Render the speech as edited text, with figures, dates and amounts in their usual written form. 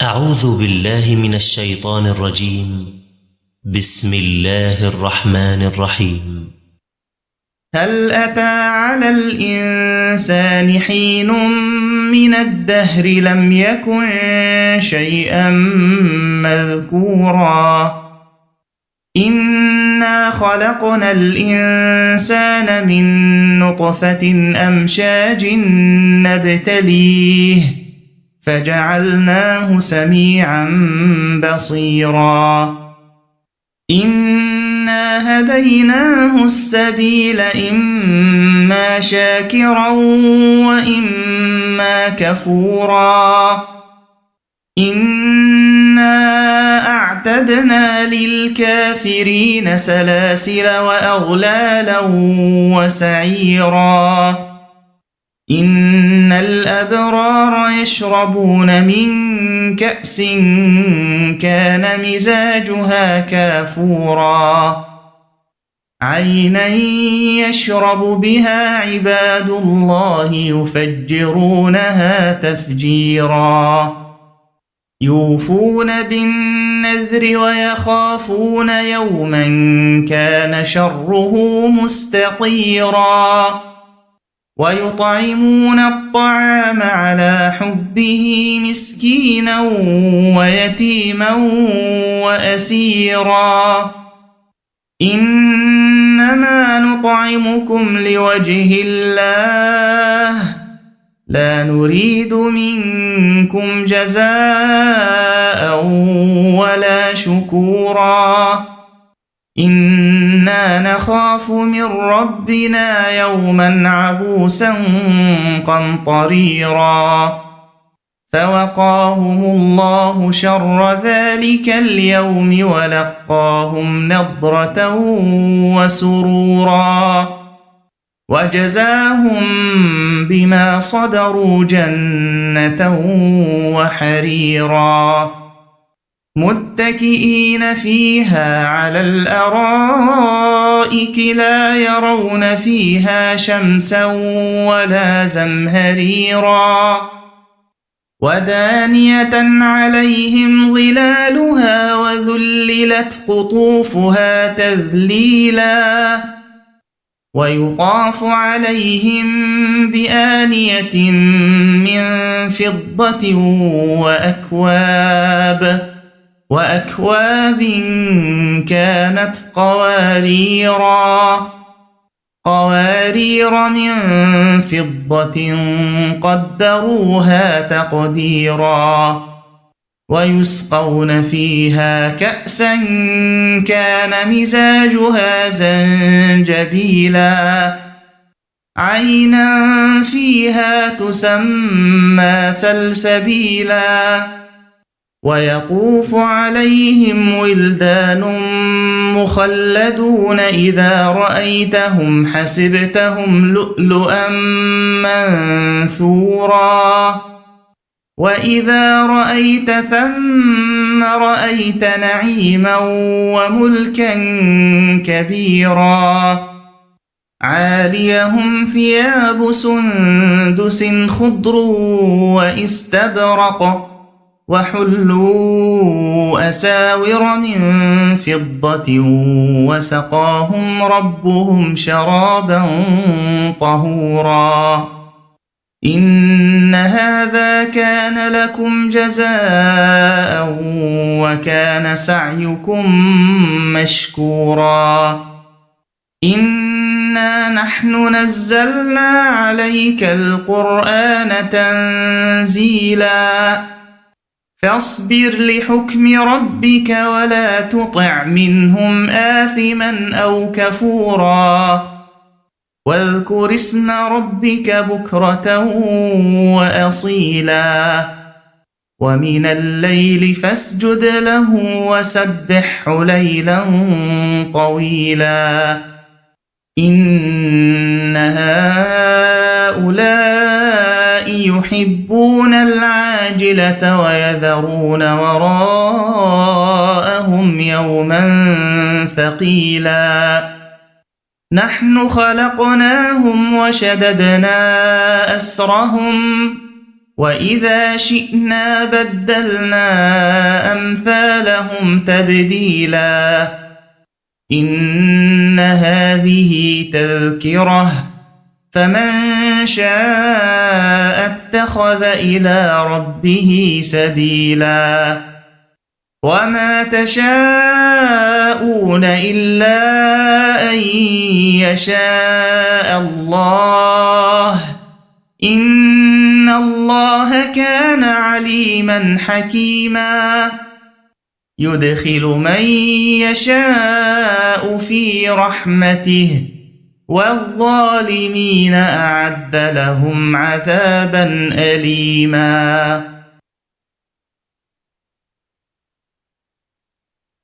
أعوذ بالله من الشيطان الرجيم. بسم الله الرحمن الرحيم. هل أتى على الإنسان حين من الدهر لم يكن شيئا مذكورا إنا خلقنا الإنسان من نطفة أمشاج نبتليه فجعلناه سميعا بصيرا إنا هديناه السبيل إما شاكرا وإما كفورا إنا أعتدنا للكافرين سلاسل وأغلالا وسعيرا إن الأبرار يشربون من كأس كان مزاجها كافورا عينا يشرب بها عباد الله يفجرونها تفجيرا يوفون بالنذر ويخافون يوما كان شره مستطيرا ويطعمون الطعام على حبه مسكينا ويتيما وأسيرا إنما نطعمكم لوجه الله لا نريد منكم جزاء ولا شكورا إنا نخاف من ربنا يوما عبوسا قمطريرا فوقاهم الله شر ذلك اليوم ولقاهم نضرة وسرورا وجزاهم بما صبروا جنة وحريرا متكئين فيها على الأرائك لا يرون فيها شمسا ولا زمهريرا ودانية عليهم ظلالها وذللت قطوفها تذليلا ويطاف عليهم بآنية من فضة وأكواب كانت قوارير من فضة قدروها تقديرا ويسقون فيها كأسا كان مزاجها زنجبيلا عينا فيها تسمى سلسبيلا ويطوف عليهم ولدان مخلدون إذا رأيتهم حسبتهم لؤلؤا منثورا وإذا رأيت ثم رأيت نعيما وملكا كبيرا عاليهم ثياب سندس خضر واستبرق وحلوا أساور من فضة وسقاهم ربهم شرابا طهورا إن هذا كان لكم جزاء وكان سعيكم مشكورا إنا نحن نزلنا عليك القرآن تنزيلا فاصبر لحكم ربك ولا تطع منهم آثما أو كفورا واذكر اسم ربك بكرة وأصيلا ومن الليل فاسجد له وسبحه ليلا طويلا إن هؤلاء يحبون العاجلة ويذرون وراءهم يوما ثقيلا نحن خلقناهم وشددنا أسرهم وإذا شئنا بدلنا أمثالهم تبديلا إن هذه تذكرة فمن شاء اتخذ إلى ربه سبيلا وما تشاءون إلا أن يشاء الله إن الله كان عليما حكيما يدخل من يشاء في رحمته والظالمين أعد لهم عذابا أليما